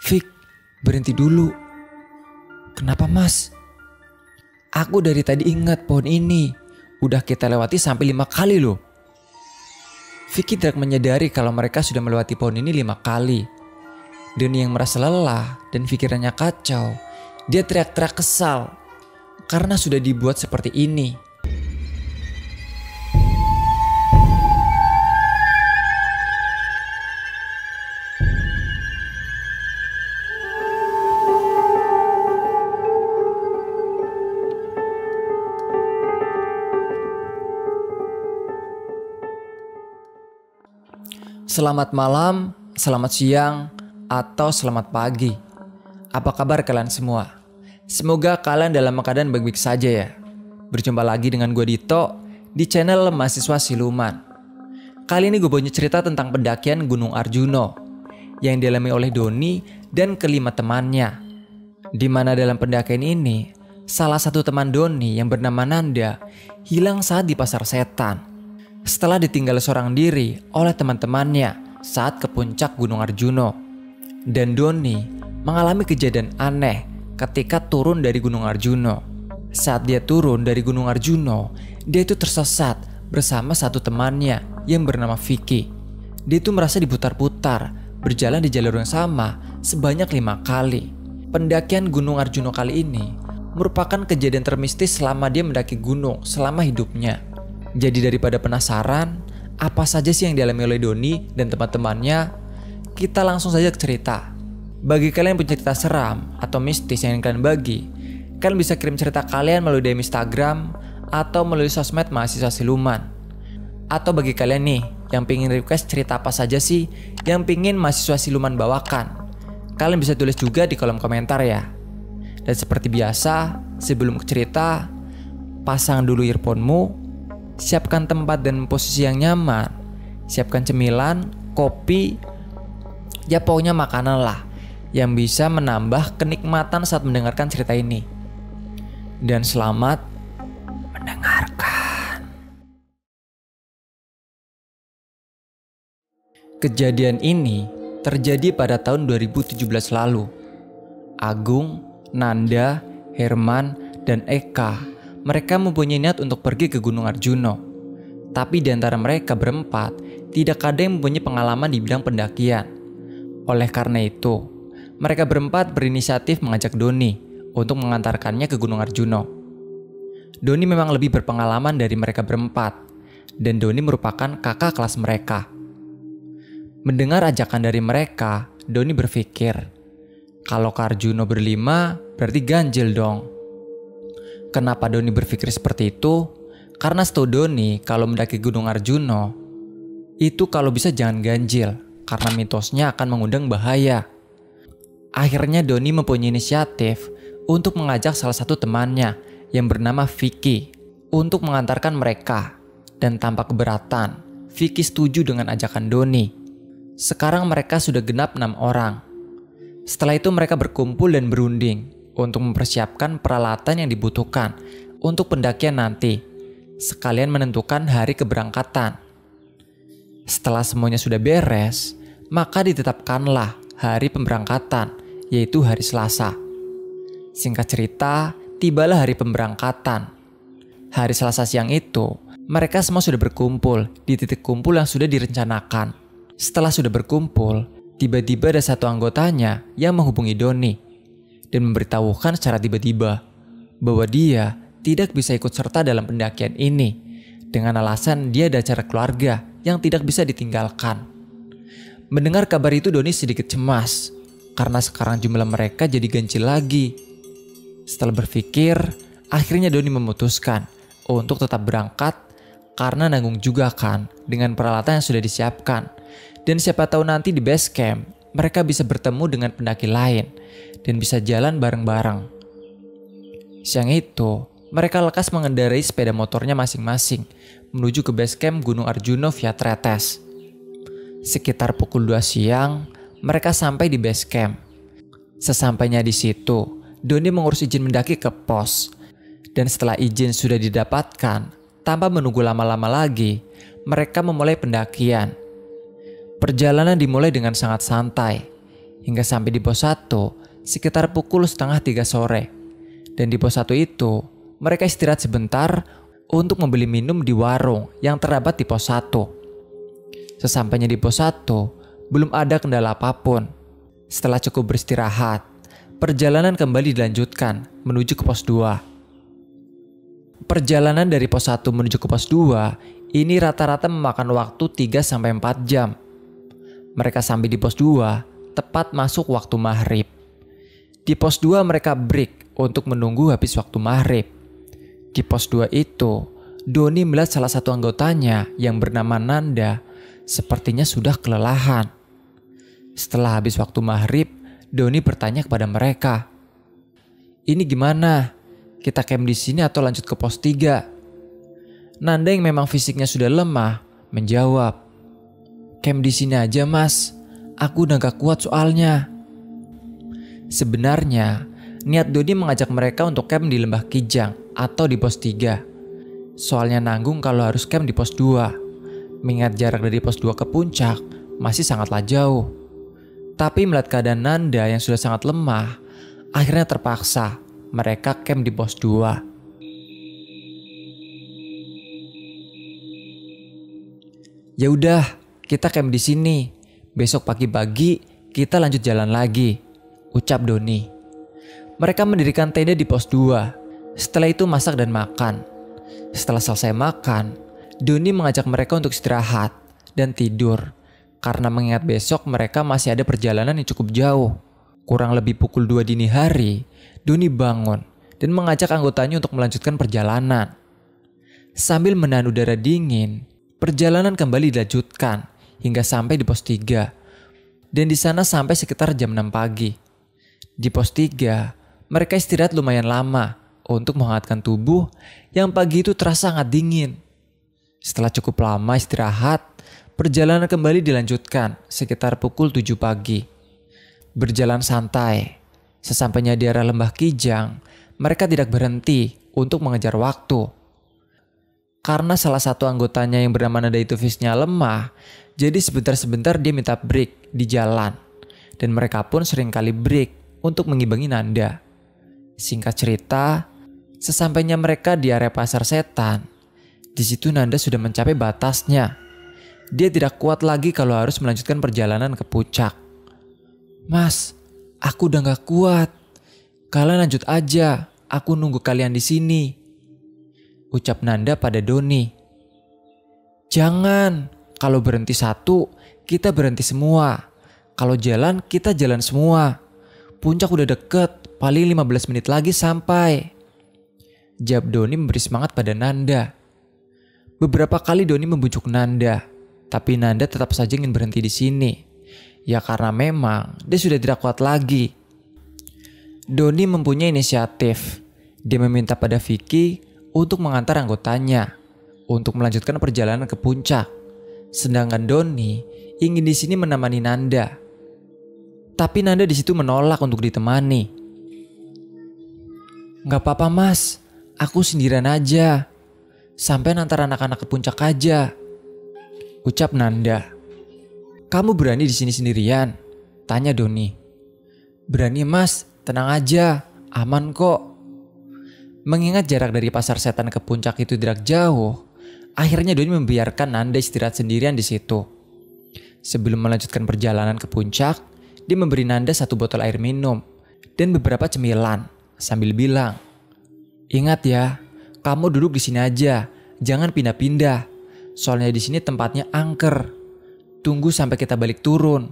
Fik, berhenti dulu. Kenapa mas? Aku dari tadi ingat pohon ini. Udah kita lewati sampai 5 kali loh. Vicky tidak menyadari kalau mereka sudah melewati pohon ini 5 kali. Doni yang merasa lelah dan pikirannya kacau. Dia teriak-teriak kesal karena sudah dibuat seperti ini. Selamat malam, selamat siang, atau selamat pagi. Apa kabar kalian semua? Semoga kalian dalam keadaan baik-baik saja ya. Berjumpa lagi dengan gue Dito di channel Mahasiswa Siluman. Kali ini gue punya cerita tentang pendakian Gunung Arjuno yang dialami oleh Doni dan kelima temannya. Di mana dalam pendakian ini, salah satu teman Doni yang bernama Nanda hilang saat di pasar setan. Setelah ditinggal seorang diri oleh teman-temannya saat ke puncak Gunung Arjuno. Dan Doni mengalami kejadian aneh ketika turun dari Gunung Arjuno. Saat dia turun dari Gunung Arjuno, dia itu tersesat bersama satu temannya yang bernama Vicky. Dia itu merasa diputar-putar, berjalan di jalur yang sama sebanyak 5 kali. Pendakian Gunung Arjuno kali ini merupakan kejadian termistis selama dia mendaki gunung selama hidupnya. Jadi daripada penasaran apa saja sih yang dialami oleh Doni dan teman-temannya, kita langsung saja ke cerita. Bagi kalian yang punya cerita seram atau mistis yang ingin kalian bagi, kalian bisa kirim cerita kalian melalui DM Instagram atau melalui sosmed Mahasiswa Siluman. Atau bagi kalian nih yang pengen request cerita apa saja sih yang pengen Mahasiswa Siluman bawakan, kalian bisa tulis juga di kolom komentar ya. Dan seperti biasa, sebelum ke cerita, pasang dulu earphone-mu, siapkan tempat dan posisi yang nyaman, siapkan cemilan, kopi, ya pokoknya makanan lah yang bisa menambah kenikmatan saat mendengarkan cerita ini. Dan selamat mendengarkan. Kejadian ini terjadi pada tahun 2017 lalu. Agung, Nanda, Herman, dan Eka, mereka mempunyai niat untuk pergi ke Gunung Arjuno. Tapi di antara mereka berempat, tidak ada yang mempunyai pengalaman di bidang pendakian. Oleh karena itu, mereka berempat berinisiatif mengajak Doni untuk mengantarkannya ke Gunung Arjuno. Doni memang lebih berpengalaman dari mereka berempat, dan Doni merupakan kakak kelas mereka. Mendengar ajakan dari mereka, Doni berpikir, kalau ke Arjuno berlima, berarti ganjil dong. Kenapa Doni berpikir seperti itu? Karena setahu Doni kalau mendaki Gunung Arjuno, itu kalau bisa jangan ganjil, karena mitosnya akan mengundang bahaya. Akhirnya Doni mempunyai inisiatif untuk mengajak salah satu temannya yang bernama Vicky untuk mengantarkan mereka. Dan tanpa keberatan, Vicky setuju dengan ajakan Doni. Sekarang mereka sudah genap 6 orang. Setelah itu mereka berkumpul dan berunding untuk mempersiapkan peralatan yang dibutuhkan untuk pendakian nanti, sekalian menentukan hari keberangkatan. Setelah semuanya sudah beres, maka ditetapkanlah hari pemberangkatan, yaitu hari Selasa. Singkat cerita, tibalah hari pemberangkatan. Hari Selasa siang itu, mereka semua sudah berkumpul di titik kumpul yang sudah direncanakan. Setelah sudah berkumpul, tiba-tiba ada satu anggotanya yang menghubungi Doni dan memberitahukan secara tiba-tiba bahwa dia tidak bisa ikut serta dalam pendakian ini dengan alasan dia ada acara keluarga yang tidak bisa ditinggalkan. Mendengar kabar itu Doni sedikit cemas karena sekarang jumlah mereka jadi ganjil lagi. Setelah berpikir, akhirnya Doni memutuskan untuk tetap berangkat karena nanggung juga kan dengan peralatan yang sudah disiapkan. Dan siapa tahu nanti di base camp mereka bisa bertemu dengan pendaki lain dan bisa jalan bareng-bareng. Siang itu, mereka lekas mengendarai sepeda motornya masing-masing menuju ke base camp Gunung Arjuno via Tretes. Sekitar pukul 2 siang, mereka sampai di base camp. Sesampainya di situ, Doni mengurus izin mendaki ke pos. Dan setelah izin sudah didapatkan, tanpa menunggu lama-lama lagi, mereka memulai pendakian. Perjalanan dimulai dengan sangat santai, hingga sampai di pos 1 sekitar pukul setengah 3 sore. Dan di pos 1 itu, mereka istirahat sebentar untuk membeli minum di warung yang terdapat di pos 1. Sesampainya di pos 1, belum ada kendala apapun. Setelah cukup beristirahat, perjalanan kembali dilanjutkan menuju ke pos 2. Perjalanan dari pos 1 menuju ke pos 2 ini rata-rata memakan waktu 3-4 jam. Mereka sampai di pos 2 tepat masuk waktu maghrib. Di pos 2 mereka break untuk menunggu habis waktu maghrib. Di pos 2 itu, Doni melihat salah satu anggotanya yang bernama Nanda sepertinya sudah kelelahan. Setelah habis waktu maghrib, Doni bertanya kepada mereka, "Ini gimana? Kita camp di sini atau lanjut ke pos 3?" Nanda yang memang fisiknya sudah lemah menjawab, "Camp di sini aja mas, aku udah gak kuat soalnya." Sebenarnya, niat Doni mengajak mereka untuk camp di Lembah Kijang atau di pos 3. Soalnya nanggung kalau harus camp di pos 2. Mengingat jarak dari pos 2 ke puncak masih sangatlah jauh. Tapi melihat keadaan Nanda yang sudah sangat lemah, akhirnya terpaksa mereka camp di pos 2. "Ya udah, kita camp di sini. Besok pagi-pagi kita lanjut jalan lagi," ucap Doni. Mereka mendirikan tenda di pos 2. Setelah itu masak dan makan. Setelah selesai makan, Doni mengajak mereka untuk istirahat dan tidur. Karena mengingat besok mereka masih ada perjalanan yang cukup jauh. Kurang lebih pukul 2 dini hari, Doni bangun dan mengajak anggotanya untuk melanjutkan perjalanan. Sambil menahan udara dingin, perjalanan kembali dilanjutkan hingga sampai di pos 3. Dan di sana sampai sekitar jam 6 pagi. Di pos 3, mereka istirahat lumayan lama untuk menghangatkan tubuh yang pagi itu terasa sangat dingin. Setelah cukup lama istirahat, perjalanan kembali dilanjutkan sekitar pukul 7 pagi. Berjalan santai, sesampainya di area Lembah Kijang, mereka tidak berhenti untuk mengejar waktu. Karena salah satu anggotanya yang bernama Nanda itu fisiknya lemah, jadi sebentar-sebentar dia minta break di jalan. Dan mereka pun seringkali break untuk mengimbangi Nanda. Singkat cerita, sesampainya mereka di area Pasar Setan, di situ Nanda sudah mencapai batasnya. Dia tidak kuat lagi kalau harus melanjutkan perjalanan ke puncak. "Mas, aku udah gak kuat. Kalian lanjut aja, aku nunggu kalian di sini," ucap Nanda pada Doni. "Jangan, kalau berhenti satu, kita berhenti semua. Kalau jalan, kita jalan semua. Puncak udah deket, paling 15 menit lagi sampai," jawab Doni memberi semangat pada Nanda. Beberapa kali Doni membujuk Nanda, tapi Nanda tetap saja ingin berhenti di sini. Ya karena memang dia sudah tidak kuat lagi. Doni mempunyai inisiatif. Dia meminta pada Vicky untuk mengantar anggotanya untuk melanjutkan perjalanan ke puncak. Sedangkan Doni ingin di sini menemani Nanda. Tapi Nanda di situ menolak untuk ditemani. "Gak apa-apa mas, aku sendirian aja. Sampai antar anak-anak ke puncak aja," ucap Nanda. "Kamu berani di sini sendirian?" tanya Doni. "Berani mas, tenang aja, aman kok." Mengingat jarak dari Pasar Setan ke puncak itu tidak jauh, akhirnya Doni membiarkan Nanda istirahat sendirian di situ. Sebelum melanjutkan perjalanan ke puncak, dia memberi Nanda 1 botol air minum dan beberapa cemilan sambil bilang, "Ingat ya, kamu duduk di sini aja, jangan pindah-pindah. Soalnya di sini tempatnya angker. Tunggu sampai kita balik turun."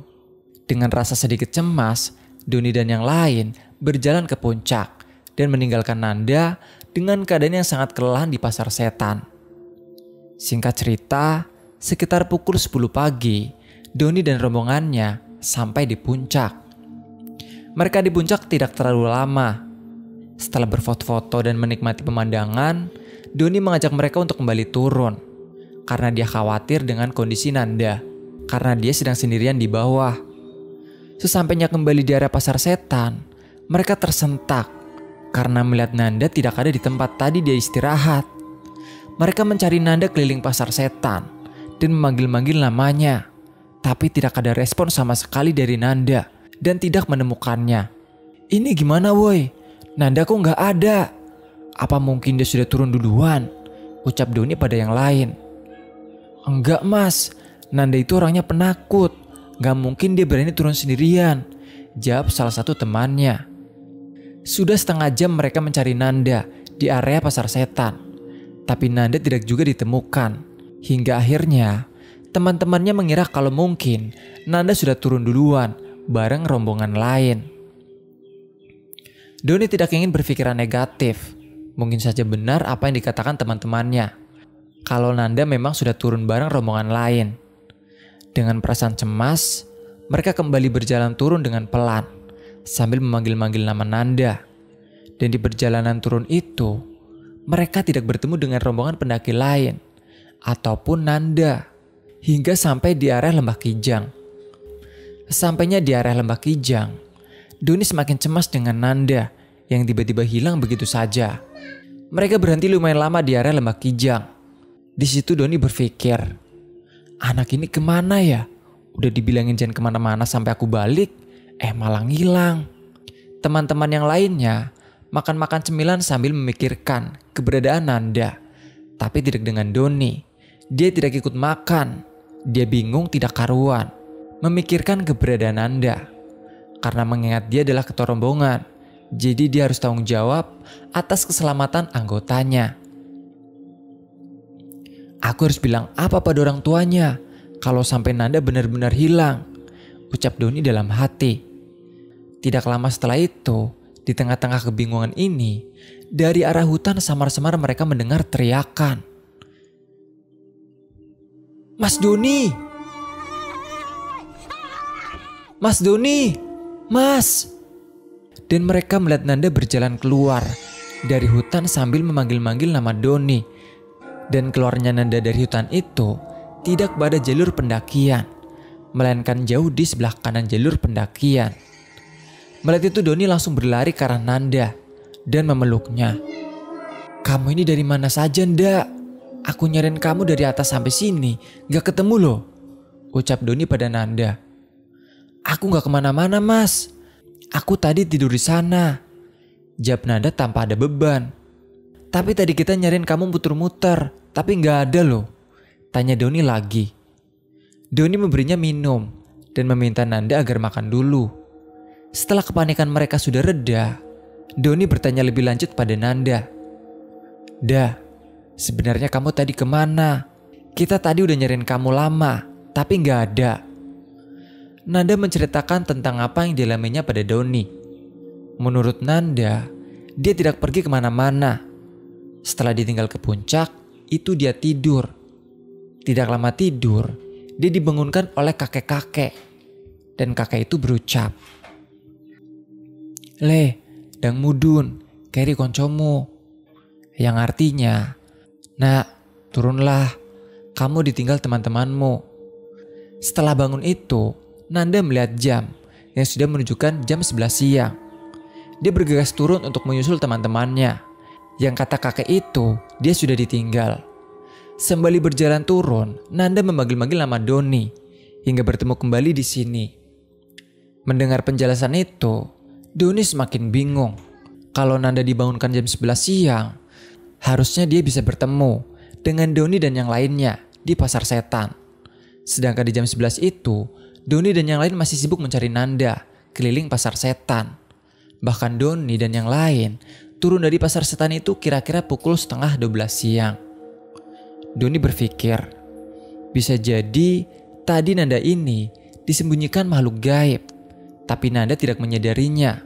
Dengan rasa sedikit cemas, Doni dan yang lain berjalan ke puncak dan meninggalkan Nanda dengan keadaan yang sangat kelelahan di Pasar Setan. Singkat cerita, sekitar pukul 10 pagi, Doni dan rombongannya sampai di puncak. Mereka di puncak tidak terlalu lama. Setelah berfoto-foto dan menikmati pemandangan, Doni mengajak mereka untuk kembali turun. Karena dia khawatir dengan kondisi Nanda, karena dia sedang sendirian di bawah. Sesampainya kembali di area Pasar Setan, mereka tersentak karena melihat Nanda tidak ada di tempat tadi dia istirahat. Mereka mencari Nanda keliling Pasar Setan dan memanggil-manggil namanya. Tapi tidak ada respon sama sekali dari Nanda. dan tidak menemukannya. "Ini gimana woi? Nanda kok nggak ada? Apa mungkin dia sudah turun duluan?" ucap Doni pada yang lain. "Enggak mas, Nanda itu orangnya penakut. Gak mungkin dia berani turun sendirian," jawab salah satu temannya. Sudah setengah jam mereka mencari Nanda di area pasar setan. Tapi Nanda tidak juga ditemukan. Hingga akhirnya teman-temannya mengira kalau mungkin Nanda sudah turun duluan bareng rombongan lain. Doni tidak ingin berpikiran negatif. Mungkin saja benar apa yang dikatakan teman-temannya. Kalau Nanda memang sudah turun bareng rombongan lain. Dengan perasaan cemas, mereka kembali berjalan turun dengan pelan sambil memanggil-manggil nama Nanda. Dan di perjalanan turun itu, mereka tidak bertemu dengan rombongan pendaki lain ataupun Nanda hingga sampai di area Lembah Kijang. Sampainya di area Lembah Kijang, Doni semakin cemas dengan Nanda yang tiba-tiba hilang begitu saja. Mereka berhenti lumayan lama di area Lembah Kijang. Di situ Doni berpikir, anak ini kemana ya? Udah dibilangin jangan kemana-mana sampai aku balik, malah ngilang. Teman-teman yang lainnya makan-makan cemilan sambil memikirkan keberadaan Nanda. Tapi tidak dengan Doni. Dia tidak ikut makan. Dia bingung tidak karuan memikirkan keberadaan Nanda. Karena mengingat dia adalah ketua rombongan, jadi dia harus tanggung jawab atas keselamatan anggotanya. Aku harus bilang apa pada orang tuanya kalau sampai Nanda benar-benar hilang, ucap Doni dalam hati. Tidak lama setelah itu, di tengah-tengah kebingungan ini, dari arah hutan samar-samar mereka mendengar teriakan. Mas Doni! Mas Doni! Mas! Dan mereka melihat Nanda berjalan keluar dari hutan sambil memanggil-manggil nama Doni. Dan keluarnya Nanda dari hutan itu tidak pada jalur pendakian, melainkan jauh di sebelah kanan jalur pendakian. Melihat itu Doni langsung berlari ke arah Nanda dan memeluknya. Kamu ini dari mana saja ndak? Aku nyariin kamu dari atas sampai sini, gak ketemu loh, ucap Doni pada Nanda. Aku gak kemana-mana mas, aku tadi tidur di sana, jawab Nanda tanpa ada beban. Tapi tadi kita nyariin kamu muter-muter, tapi gak ada loh, tanya Doni lagi. Doni memberinya minum dan meminta Nanda agar makan dulu. Setelah kepanikan mereka sudah reda, Doni bertanya lebih lanjut pada Nanda. Da, sebenarnya kamu tadi kemana? Kita tadi udah nyariin kamu lama, tapi gak ada. Nanda menceritakan tentang apa yang dialaminya pada Doni. Menurut Nanda, dia tidak pergi kemana-mana. Setelah ditinggal ke puncak, itu dia tidur. Tidak lama tidur, dia dibangunkan oleh kakek-kakek. Dan kakek itu berucap, Le, dang mudun, keri koncomu. Yang artinya, nak, turunlah, kamu ditinggal teman-temanmu. Setelah bangun itu, Nanda melihat jam yang sudah menunjukkan jam 11 siang. Dia bergegas turun untuk menyusul teman-temannya. Yang kata kakek itu, dia sudah ditinggal. Sembari berjalan turun, Nanda memanggil-manggil nama Doni hingga bertemu kembali di sini. Mendengar penjelasan itu, Doni semakin bingung. Kalau Nanda dibangunkan jam 11 siang, harusnya dia bisa bertemu dengan Doni dan yang lainnya di pasar setan. Sedangkan di jam 11 itu, Doni dan yang lain masih sibuk mencari Nanda keliling pasar setan. Bahkan Doni dan yang lain turun dari pasar setan itu kira-kira pukul 11:30 siang. Doni berpikir, bisa jadi tadi Nanda ini disembunyikan makhluk gaib, tapi Nanda tidak menyadarinya.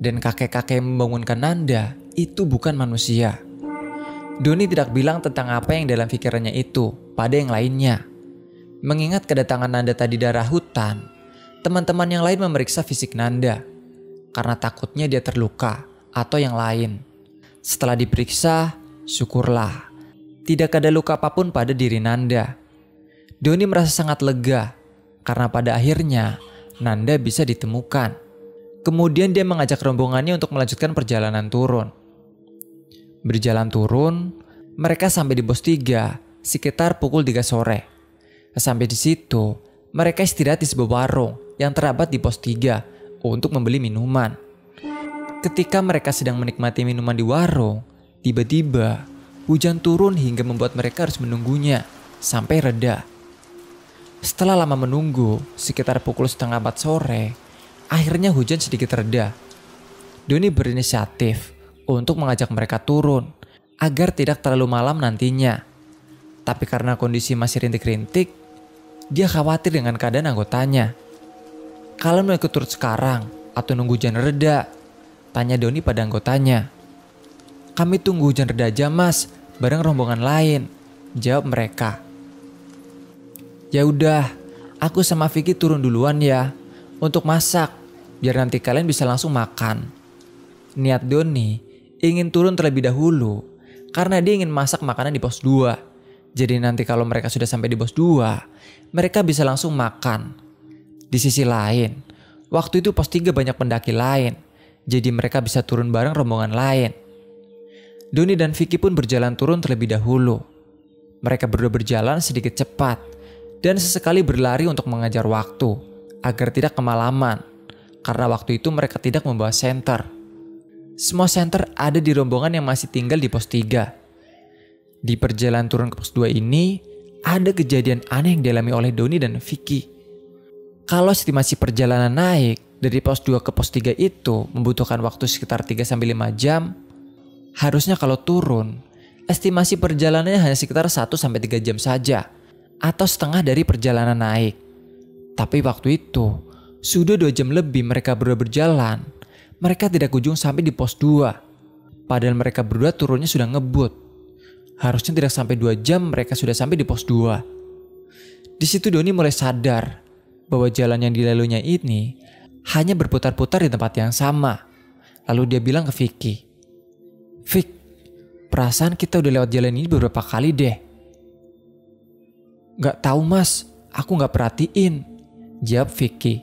Dan kakek-kakek yang membangunkan Nanda itu bukan manusia. Doni tidak bilang tentang apa yang dalam pikirannya itu pada yang lainnya. Mengingat kedatangan Nanda tadi darah hutan, teman-teman yang lain memeriksa fisik Nanda karena takutnya dia terluka atau yang lain. Setelah diperiksa, syukurlah tidak ada luka apapun pada diri Nanda. Doni merasa sangat lega karena pada akhirnya Nanda bisa ditemukan. Kemudian dia mengajak rombongannya untuk melanjutkan perjalanan turun. Berjalan turun, mereka sampai di pos 3 sekitar pukul 3 sore. Sampai di situ, mereka istirahat di sebuah warung yang terdapat di pos 3 untuk membeli minuman. Ketika mereka sedang menikmati minuman di warung, tiba-tiba hujan turun hingga membuat mereka harus menunggunya sampai reda. Setelah lama menunggu, sekitar pukul 3:30 sore, akhirnya hujan sedikit reda. Doni berinisiatif untuk mengajak mereka turun agar tidak terlalu malam nantinya. Tapi karena kondisi masih rintik-rintik, dia khawatir dengan keadaan anggotanya. "Kalian mau ikut turun sekarang atau nunggu hujan reda?" tanya Doni pada anggotanya. "Kami tunggu hujan reda aja mas, bareng rombongan lain," jawab mereka. "Ya udah, aku sama Vicky turun duluan ya untuk masak, biar nanti kalian bisa langsung makan." Niat Doni ingin turun terlebih dahulu karena dia ingin masak makanan di pos 2. Jadi nanti kalau mereka sudah sampai di pos 2, mereka bisa langsung makan. Di sisi lain, waktu itu pos 3 banyak pendaki lain, jadi mereka bisa turun bareng rombongan lain. Doni dan Vicky pun berjalan turun terlebih dahulu. Mereka berdua berjalan sedikit cepat dan sesekali berlari untuk mengejar waktu agar tidak kemalaman, karena waktu itu mereka tidak membawa senter. Semua senter ada di rombongan yang masih tinggal di pos 3. Di perjalanan turun ke pos 2 ini, ada kejadian aneh yang dialami oleh Doni dan Vicky. Kalau estimasi perjalanan naik dari pos 2 ke pos 3 itu membutuhkan waktu sekitar 3-5 jam, harusnya kalau turun, estimasi perjalanannya hanya sekitar 1-3 jam saja, atau setengah dari perjalanan naik. Tapi waktu itu, sudah 2 jam lebih mereka berdua berjalan, mereka tidak kunjung sampai di pos 2. Padahal mereka berdua turunnya sudah ngebut. Harusnya tidak sampai 2 jam mereka sudah sampai di pos 2. Di situ Doni mulai sadar bahwa jalan yang dilaluinya ini hanya berputar-putar di tempat yang sama. Lalu dia bilang ke Vicky, "Vic, perasaan kita udah lewat jalan ini beberapa kali deh." "Gak tahu mas, aku gak perhatiin," jawab Vicky.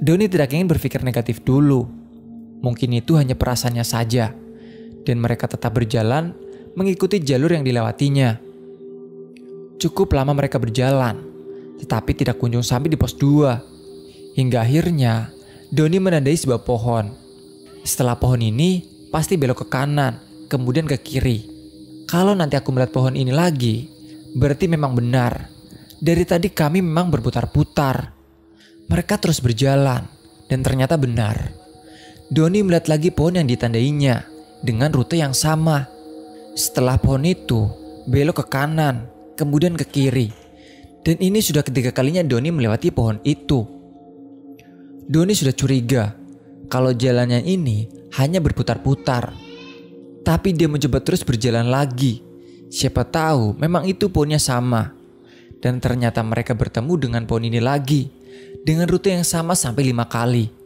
Doni tidak ingin berpikir negatif dulu. Mungkin itu hanya perasaannya saja. Dan mereka tetap berjalan mengikuti jalur yang dilewatinya. Cukup lama mereka berjalan, tetapi tidak kunjung sampai di pos 2. Hingga akhirnya Doni menandai sebuah pohon. Setelah pohon ini pasti belok ke kanan, kemudian ke kiri. Kalau nanti aku melihat pohon ini lagi, berarti memang benar. Dari tadi kami memang berputar-putar. Mereka terus berjalan dan ternyata benar. Doni melihat lagi pohon yang ditandainya dengan rute yang sama. Setelah pohon itu belok ke kanan, kemudian ke kiri. Dan ini sudah ketiga kalinya Doni melewati pohon itu. Doni sudah curiga kalau jalannya ini hanya berputar-putar. Tapi dia mencoba terus berjalan lagi. Siapa tahu memang itu pohonnya sama. Dan ternyata mereka bertemu dengan pohon ini lagi, dengan rute yang sama sampai 5 kali.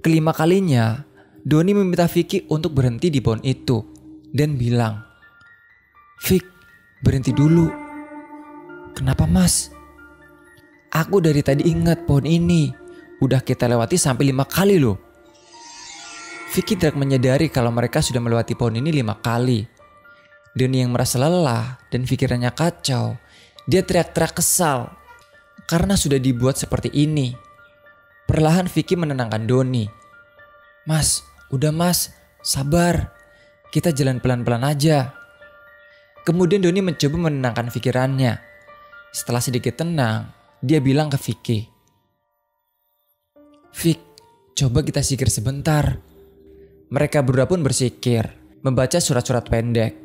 Kelima kalinya, Doni meminta Vicky untuk berhenti di pohon itu dan bilang, "Vic, berhenti dulu." "Kenapa mas?" "Aku dari tadi ingat pohon ini udah kita lewati sampai 5 kali loh." Vicky tidak menyadari kalau mereka sudah melewati pohon ini 5 kali. Doni yang merasa lelah dan pikirannya kacau, dia teriak-teriak kesal karena sudah dibuat seperti ini. Perlahan Vicky menenangkan Doni. "Mas, udah mas, sabar. Kita jalan pelan-pelan aja." Kemudian Doni mencoba menenangkan pikirannya. Setelah sedikit tenang, dia bilang ke Vicky, "Vic, coba kita zikir sebentar." Mereka berdua pun bersikir, membaca surat-surat pendek.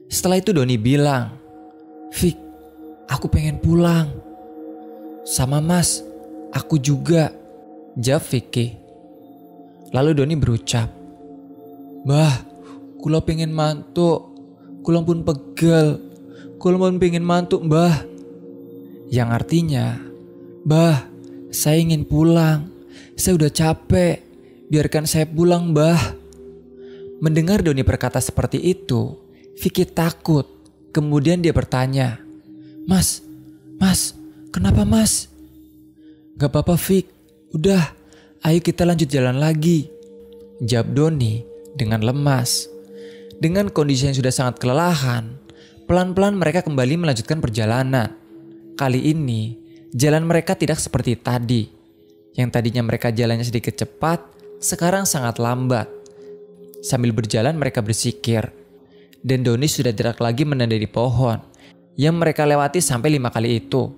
Setelah itu Doni bilang, "Vic, aku pengen pulang." "Sama mas, aku juga," jawab Vicky. Lalu Doni berucap, "Bah, kula pengen mantuk, kula pun pegel, kula pun pengen mantuk mbah." Yang artinya, "Bah, saya ingin pulang, saya udah capek, biarkan saya pulang mbah." Mendengar Doni berkata seperti itu, Vicky takut. Kemudian dia bertanya, Mas, kenapa mas?" "Gak apa-apa Vic, udah, ayo kita lanjut jalan lagi," jawab Doni dengan lemas. Dengan kondisi yang sudah sangat kelelahan, pelan-pelan mereka kembali melanjutkan perjalanan. Kali ini, jalan mereka tidak seperti tadi. Yang tadinya mereka jalannya sedikit cepat, sekarang sangat lambat. Sambil berjalan mereka bersikir. Dan Doni sudah tidak lagi menandai pohon yang mereka lewati sampai 5 kali itu.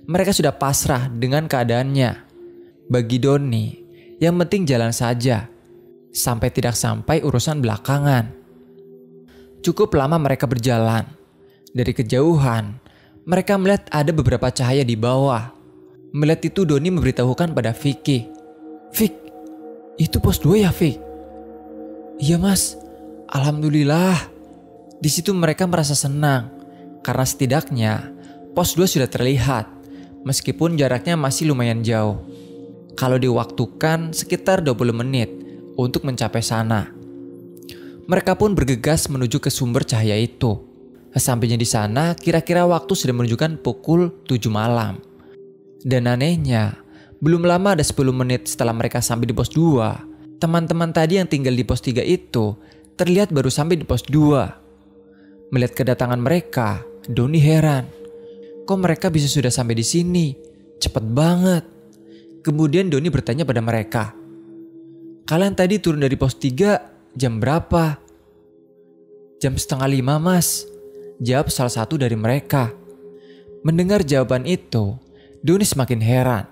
Mereka sudah pasrah dengan keadaannya. Bagi Doni, yang penting jalan saja. Sampai tidak sampai urusan belakangan. Cukup lama mereka berjalan. Dari kejauhan, mereka melihat ada beberapa cahaya di bawah. Melihat itu Doni memberitahukan pada Vicky. "Vic, itu pos 2 ya Vic?" "Iya mas, alhamdulillah." Di situ mereka merasa senang. Karena setidaknya pos 2 sudah terlihat. Meskipun jaraknya masih lumayan jauh. Kalau diwaktukan sekitar 20 menit untuk mencapai sana. Mereka pun bergegas menuju ke sumber cahaya itu. Sampainya di sana kira-kira waktu sudah menunjukkan pukul 7 malam. Dan anehnya, belum lama ada 10 menit setelah mereka sampai di pos 2, teman-teman tadi yang tinggal di pos 3 itu terlihat baru sampai di pos 2. Melihat kedatangan mereka, Doni heran. Kok mereka bisa sudah sampai di sini? Cepet banget. Kemudian Doni bertanya pada mereka, "Kalian tadi turun dari pos 3 jam berapa?" "Jam 4:30 mas," jawab salah satu dari mereka. Mendengar jawaban itu, Doni semakin heran.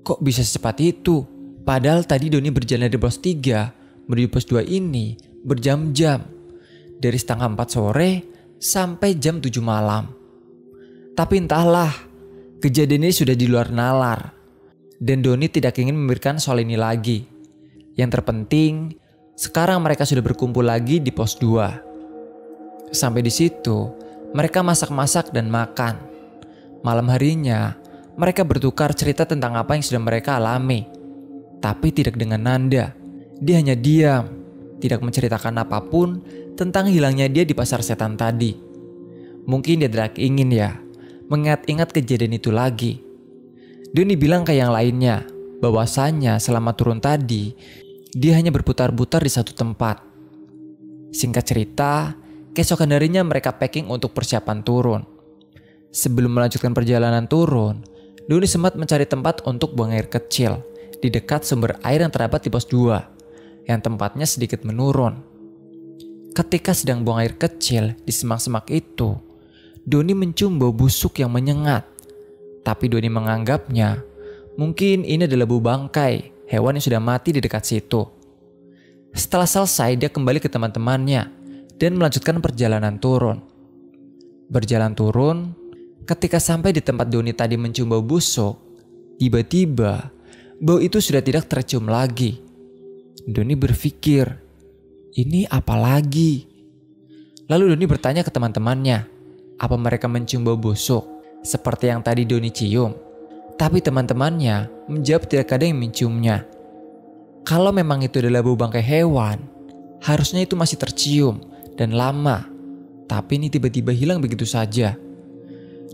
Kok bisa secepat itu? Padahal tadi Doni berjalan dari pos 3 menuju pos 2 ini berjam-jam. Dari setengah 4 sore sampai jam 7 malam. Tapi entahlah, kejadian ini sudah di luar nalar. Dan Doni tidak ingin memberikan soal ini lagi. Yang terpenting, sekarang mereka sudah berkumpul lagi di pos 2. Sampai di situ, mereka masak-masak dan makan. Malam harinya, mereka bertukar cerita tentang apa yang sudah mereka alami. Tapi tidak dengan Nanda. Dia hanya diam, tidak menceritakan apapun tentang hilangnya dia di pasar setan tadi. Mungkin dia tidak ingin ya, mengingat-ingat kejadian itu lagi. Doni bilang ke yang lainnya, bahwasanya selama turun tadi, dia hanya berputar-putar di satu tempat. Singkat cerita, keesokan harinya mereka packing untuk persiapan turun. Sebelum melanjutkan perjalanan turun, Doni sempat mencari tempat untuk buang air kecil di dekat sumber air yang terdapat di pos 2, yang tempatnya sedikit menurun. Ketika sedang buang air kecil di semak-semak itu, Doni mencium bau busuk yang menyengat. Tapi Doni menganggapnya mungkin ini adalah bau bangkai hewan yang sudah mati di dekat situ. Setelah selesai, dia kembali ke teman-temannya dan melanjutkan perjalanan turun. Berjalan turun, ketika sampai di tempat Doni tadi mencium bau busuk, tiba-tiba bau itu sudah tidak tercium lagi. Doni berpikir, ini apa lagi? Lalu Doni bertanya ke teman-temannya, apa mereka mencium bau busuk seperti yang tadi Doni cium? Tapi teman-temannya menjawab tidak ada yang menciumnya. Kalau memang itu adalah bau bangkai hewan, harusnya itu masih tercium dan lama. Tapi ini tiba-tiba hilang begitu saja.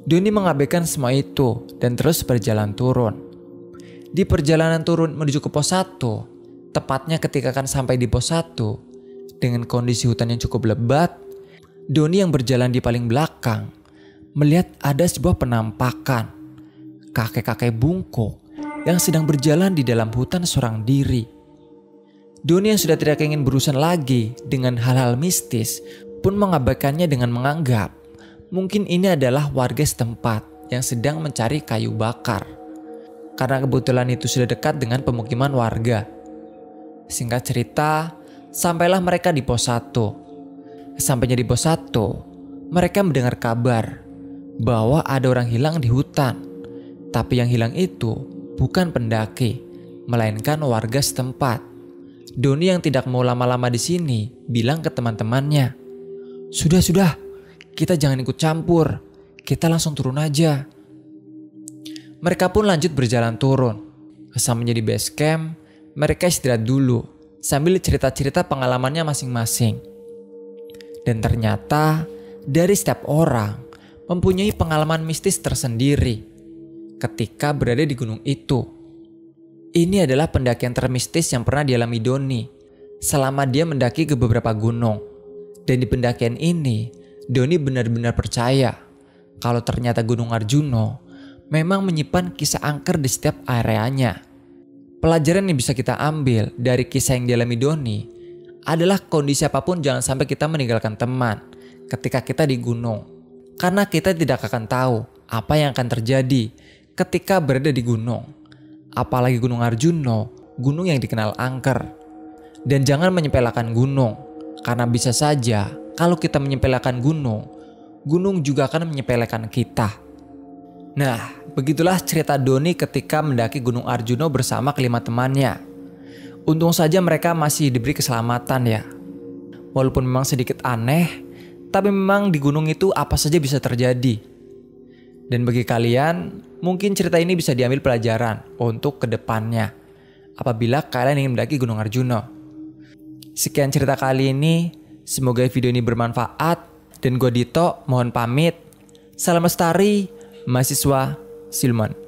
Doni mengabaikan semua itu dan terus berjalan turun. Di perjalanan turun menuju ke pos 1, tepatnya ketika akan sampai di pos 1, dengan kondisi hutan yang cukup lebat, Doni yang berjalan di paling belakang melihat ada sebuah penampakan kakek-kakek bungkuk yang sedang berjalan di dalam hutan seorang diri. Doni yang sudah tidak ingin berurusan lagi dengan hal-hal mistis pun mengabaikannya dengan menganggap mungkin ini adalah warga setempat yang sedang mencari kayu bakar. Karena kebetulan itu sudah dekat dengan pemukiman warga. Singkat cerita, sampailah mereka di pos 1. Sampainya di pos 1, mereka mendengar kabar bahwa ada orang hilang di hutan. Tapi yang hilang itu bukan pendaki, melainkan warga setempat. Doni yang tidak mau lama-lama di sini bilang ke teman-temannya, "Sudah, kita jangan ikut campur. Kita langsung turun aja." Mereka pun lanjut berjalan turun. Sampainya di base camp, mereka istirahat dulu sambil cerita-cerita pengalamannya masing-masing. Dan ternyata dari setiap orang mempunyai pengalaman mistis tersendiri ketika berada di gunung itu. Ini adalah pendakian termistis yang pernah dialami Doni selama dia mendaki ke beberapa gunung. Dan di pendakian ini, Doni benar-benar percaya kalau ternyata Gunung Arjuna memang menyimpan kisah angker di setiap areanya. Pelajaran yang bisa kita ambil dari kisah yang dialami Doni adalah kondisi apapun jangan sampai kita meninggalkan teman ketika kita di gunung. Karena kita tidak akan tahu apa yang akan terjadi ketika berada di gunung. Apalagi Gunung Arjuna, gunung yang dikenal angker. Dan jangan menyepelekan gunung, karena bisa saja kalau kita menyepelekan gunung, gunung juga akan menyepelekan kita. Nah, begitulah cerita Doni ketika mendaki Gunung Arjuna bersama kelima temannya. Untung saja mereka masih diberi keselamatan ya. Walaupun memang sedikit aneh, tapi memang di gunung itu apa saja bisa terjadi. Dan bagi kalian, mungkin cerita ini bisa diambil pelajaran untuk kedepannya apabila kalian ingin mendaki Gunung Arjuna. Sekian cerita kali ini, semoga video ini bermanfaat. Dan gue Dito, mohon pamit. Salam lestari, mahasiswa Silman.